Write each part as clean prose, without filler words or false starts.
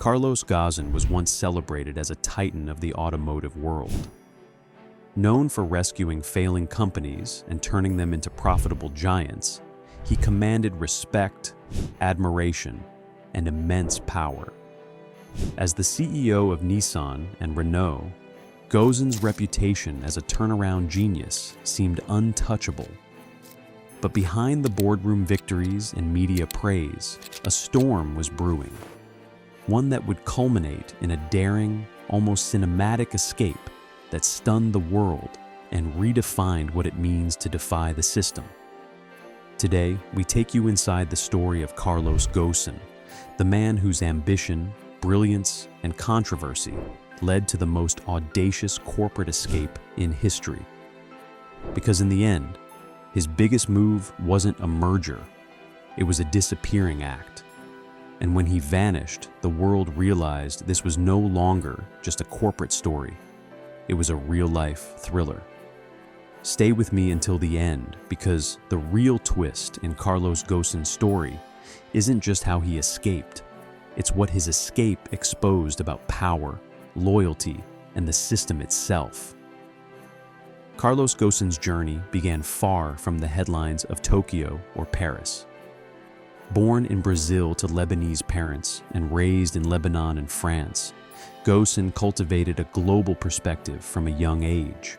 Carlos Ghosn was once celebrated as a titan of the automotive world. Known for rescuing failing companies and turning them into profitable giants, he commanded respect, admiration, and immense power. As the CEO of Nissan and Renault, Ghosn's reputation as a turnaround genius seemed untouchable. But behind the boardroom victories and media praise, a storm was brewing. One that would culminate in a daring, almost cinematic escape that stunned the world and redefined what it means to defy the system. Today, we take you inside the story of Carlos Ghosn, the man whose ambition, brilliance, and controversy led to the most audacious corporate escape in history. Because in the end, his biggest move wasn't a merger, it was a disappearing act. And when he vanished, the world realized this was no longer just a corporate story. It was a real-life thriller. Stay with me until the end, because the real twist in Carlos Ghosn's story isn't just how he escaped. It's what his escape exposed about power, loyalty, and the system itself. Carlos Ghosn's journey began far from the headlines of Tokyo or Paris. Born in Brazil to Lebanese parents and raised in Lebanon and France, Ghosn cultivated a global perspective from a young age.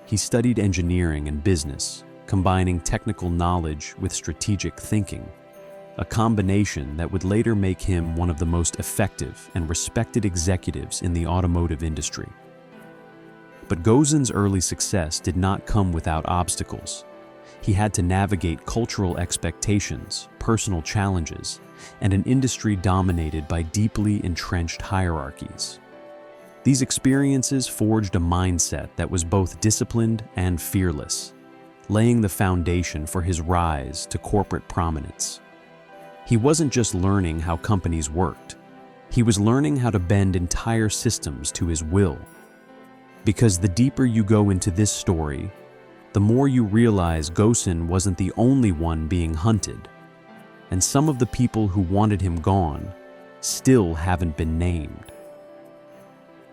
He studied engineering and business, combining technical knowledge with strategic thinking, a combination that would later make him one of the most effective and respected executives in the automotive industry. But Ghosn's early success did not come without obstacles. He had to navigate cultural expectations, personal challenges, and an industry dominated by deeply entrenched hierarchies. These experiences forged a mindset that was both disciplined and fearless, laying the foundation for his rise to corporate prominence. He wasn't just learning how companies worked, he was learning how to bend entire systems to his will. Because the deeper you go into this story, the more you realize Ghosn wasn't the only one being hunted, and some of the people who wanted him gone still haven't been named.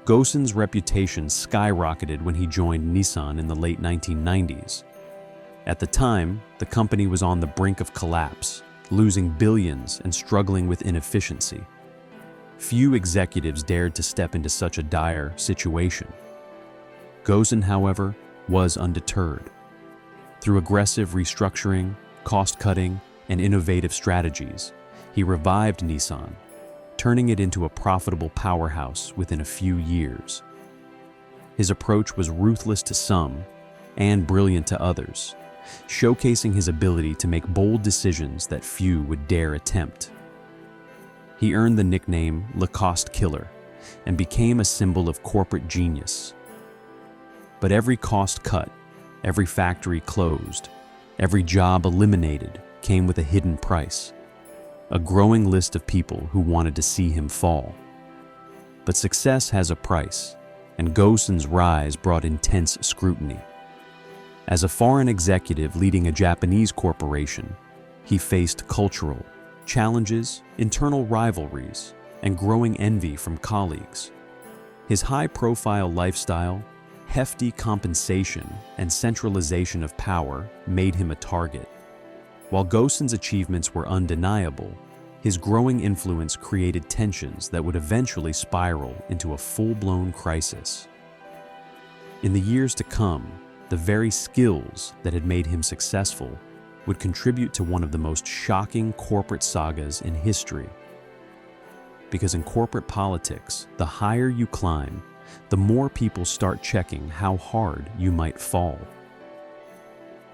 Ghosn's reputation skyrocketed when he joined Nissan in the late 1990s. At the time, the company was on the brink of collapse, losing billions and struggling with inefficiency. Few executives dared to step into such a dire situation. Ghosn, however, was undeterred. Through aggressive restructuring, cost-cutting, and innovative strategies, he revived Nissan, turning it into a profitable powerhouse within a few years. His approach was ruthless to some and brilliant to others, showcasing his ability to make bold decisions that few would dare attempt. He earned the nickname "Le Cost Killer" and became a symbol of corporate genius. But every cost cut, every factory closed, every job eliminated came with a hidden price, a growing list of people who wanted to see him fall. But success has a price, and Ghosn's rise brought intense scrutiny. As a foreign executive leading a Japanese corporation, he faced cultural challenges, internal rivalries, and growing envy from colleagues. His high-profile lifestyle, hefty compensation, and centralization of power made him a target. While Ghosn's achievements were undeniable, his growing influence created tensions that would eventually spiral into a full-blown crisis. In the years to come, the very skills that had made him successful would contribute to one of the most shocking corporate sagas in history. Because in corporate politics, the higher you climb, the more people start checking how hard you might fall.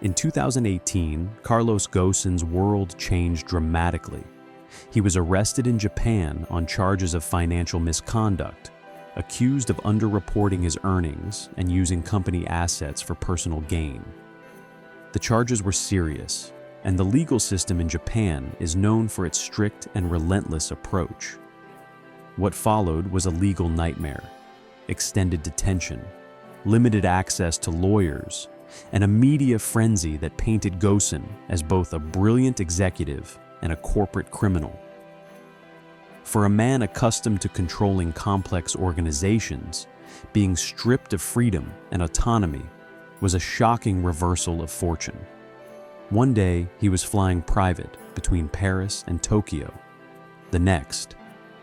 In 2018, Carlos Ghosn's world changed dramatically. He was arrested in Japan on charges of financial misconduct, accused of underreporting his earnings and using company assets for personal gain. The charges were serious, and the legal system in Japan is known for its strict and relentless approach. What followed was a legal nightmare: extended detention, limited access to lawyers, and a media frenzy that painted Ghosn as both a brilliant executive and a corporate criminal. For a man accustomed to controlling complex organizations, being stripped of freedom and autonomy was a shocking reversal of fortune. One day, he was flying private between Paris and Tokyo. The next,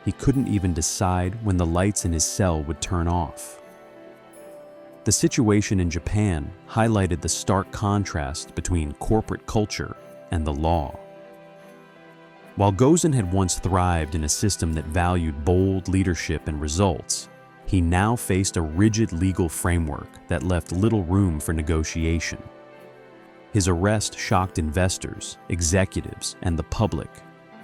he couldn't even decide when the lights in his cell would turn off. The situation in Japan highlighted the stark contrast between corporate culture and the law. While Ghosn had once thrived in a system that valued bold leadership and results, he now faced a rigid legal framework that left little room for negotiation. His arrest shocked investors, executives, and the public,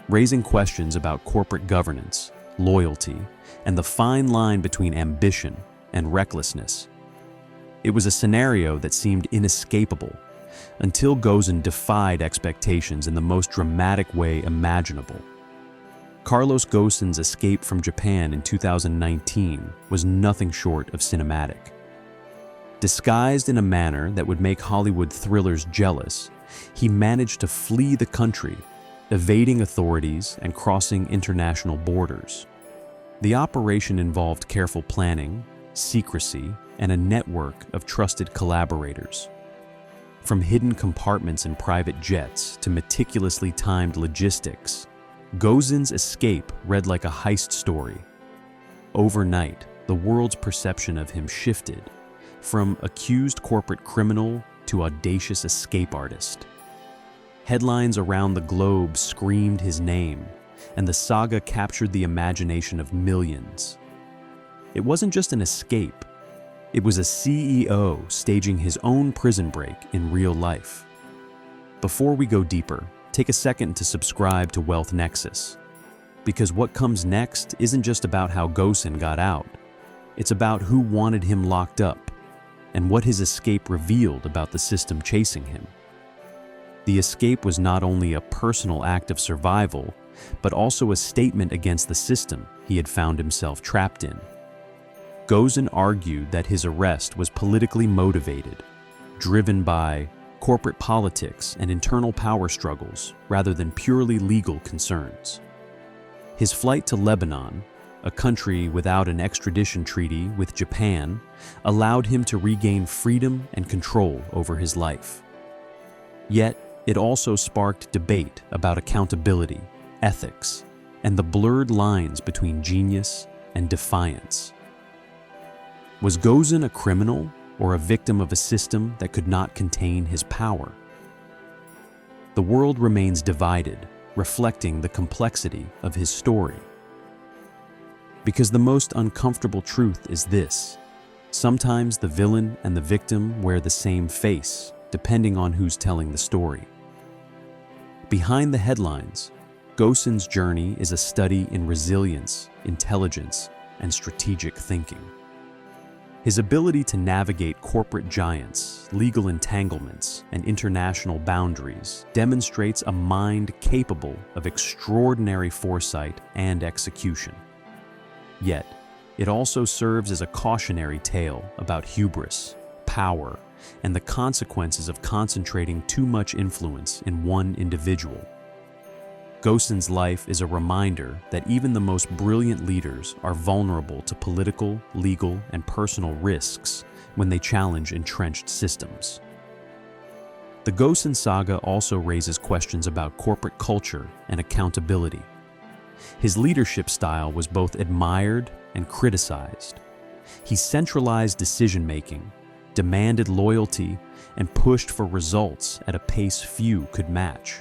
raising questions about corporate governance, loyalty, and the fine line between ambition and recklessness. It was a scenario that seemed inescapable until Ghosn defied expectations in the most dramatic way imaginable. Carlos Ghosn's escape from Japan in 2019 was nothing short of cinematic. Disguised in a manner that would make Hollywood thrillers jealous, he managed to flee the country, evading authorities and crossing international borders. The operation involved careful planning, secrecy, and a network of trusted collaborators. From hidden compartments in private jets to meticulously timed logistics, Ghosn's escape read like a heist story. Overnight, the world's perception of him shifted, from accused corporate criminal to audacious escape artist. Headlines around the globe screamed his name, and the saga captured the imagination of millions. It wasn't just an escape. It was a CEO staging his own prison break in real life. Before we go deeper, take a second to subscribe to Wealth Nexus, because what comes next isn't just about how Ghosn got out. It's about who wanted him locked up and what his escape revealed about the system chasing him. The escape was not only a personal act of survival, but also a statement against the system he had found himself trapped in. Ghosn argued that his arrest was politically motivated, driven by corporate politics and internal power struggles rather than purely legal concerns. His flight to Lebanon, a country without an extradition treaty with Japan, allowed him to regain freedom and control over his life. Yet, it also sparked debate about accountability, ethics, and the blurred lines between genius and defiance. Was Ghosn a criminal or a victim of a system that could not contain his power? The world remains divided, reflecting the complexity of his story. Because the most uncomfortable truth is this: sometimes the villain and the victim wear the same face, depending on who's telling the story. Behind the headlines, Ghosn's journey is a study in resilience, intelligence, and strategic thinking. His ability to navigate corporate giants, legal entanglements, and international boundaries demonstrates a mind capable of extraordinary foresight and execution. Yet, it also serves as a cautionary tale about hubris, power, and the consequences of concentrating too much influence in one individual. Ghosn's life is a reminder that even the most brilliant leaders are vulnerable to political, legal, and personal risks when they challenge entrenched systems. The Ghosn saga also raises questions about corporate culture and accountability. His leadership style was both admired and criticized. He centralized decision-making, demanded loyalty, and pushed for results at a pace few could match.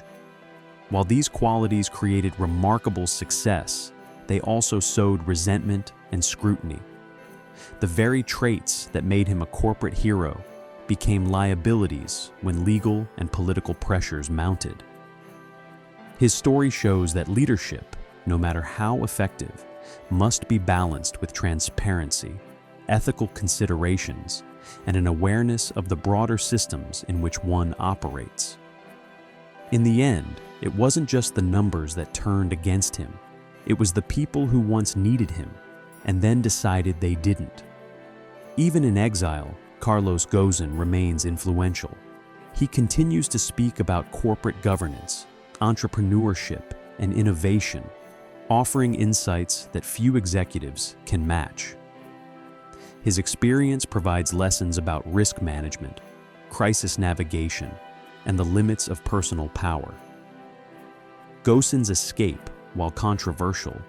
While these qualities created remarkable success, they also sowed resentment and scrutiny. The very traits that made him a corporate hero became liabilities when legal and political pressures mounted. His story shows that leadership, no matter how effective, must be balanced with transparency, ethical considerations, and an awareness of the broader systems in which one operates. In the end, it wasn't just the numbers that turned against him. It was the people who once needed him and then decided they didn't. Even in exile, Carlos Ghosn remains influential. He continues to speak about corporate governance, entrepreneurship, and innovation, offering insights that few executives can match. His experience provides lessons about risk management, crisis navigation, and the limits of personal power. Ghosn's escape, while controversial,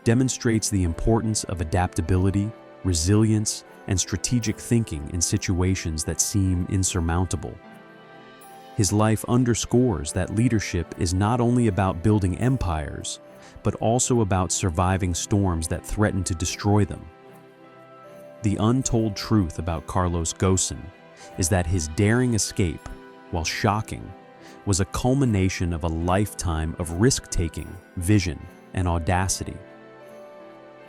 demonstrates the importance of adaptability, resilience, and strategic thinking in situations that seem insurmountable. His life underscores that leadership is not only about building empires, but also about surviving storms that threaten to destroy them. The untold truth about Carlos Ghosn is that his daring escape, while shocking, was a culmination of a lifetime of risk-taking, vision, and audacity.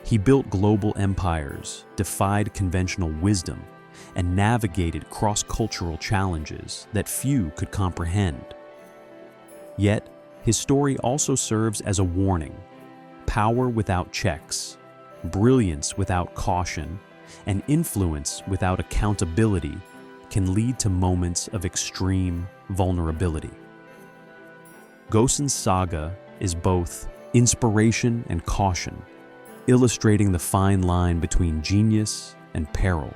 He built global empires, defied conventional wisdom, and navigated cross-cultural challenges that few could comprehend. Yet, his story also serves as a warning. Power without checks, brilliance without caution, and influence without accountability can lead to moments of extreme vulnerability. Ghosn's saga is both inspiration and caution, illustrating the fine line between genius and peril.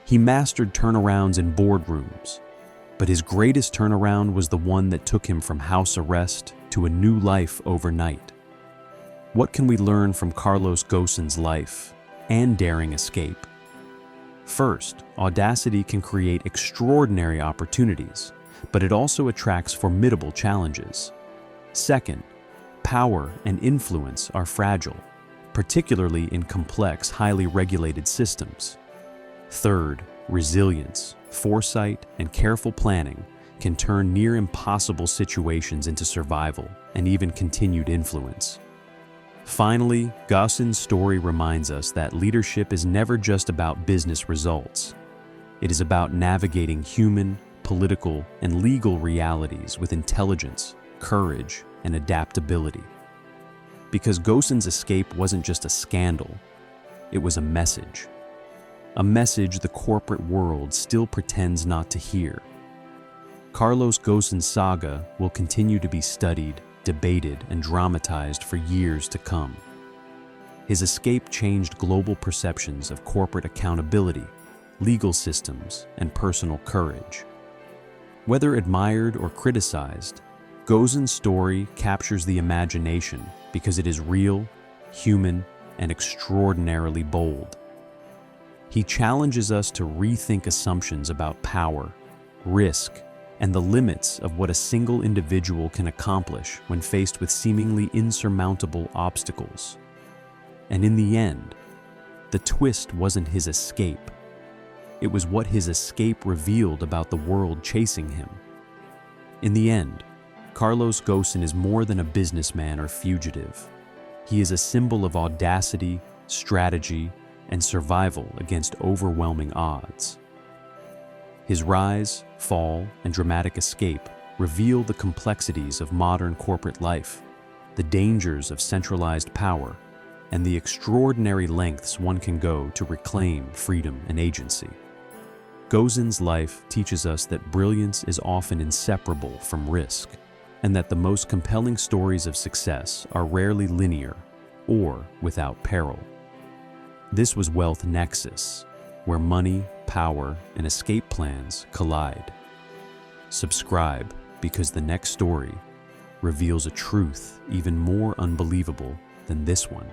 He mastered turnarounds in boardrooms, but his greatest turnaround was the one that took him from house arrest to a new life overnight. What can we learn from Carlos Ghosn's life and daring escape? First, audacity can create extraordinary opportunities, but it also attracts formidable challenges. Second, power and influence are fragile, particularly in complex, highly regulated systems. Third, resilience, foresight, and careful planning can turn near impossible situations into survival and even continued influence. Finally, Ghosn's story reminds us that leadership is never just about business results. It is about navigating human, political, and legal realities with intelligence, courage, and adaptability. Because Ghosn's escape wasn't just a scandal, it was a message. A message the corporate world still pretends not to hear. Carlos Ghosn's saga will continue to be studied, debated, and dramatized for years to come. His escape changed global perceptions of corporate accountability, legal systems, and personal courage. Whether admired or criticized, Ghosn's story captures the imagination because it is real, human, and extraordinarily bold. He challenges us to rethink assumptions about power, risk, and the limits of what a single individual can accomplish when faced with seemingly insurmountable obstacles. And in the end, the twist wasn't his escape. It was what his escape revealed about the world chasing him. In the end, Carlos Ghosn is more than a businessman or fugitive. He is a symbol of audacity, strategy, and survival against overwhelming odds. His rise, fall, and dramatic escape reveal the complexities of modern corporate life, the dangers of centralized power, and the extraordinary lengths one can go to reclaim freedom and agency. Ghosn's life teaches us that brilliance is often inseparable from risk, and that the most compelling stories of success are rarely linear or without peril. This was Wealth Nexus, where money, power, and escape plans collide. Subscribe because the next story reveals a truth even more unbelievable than this one.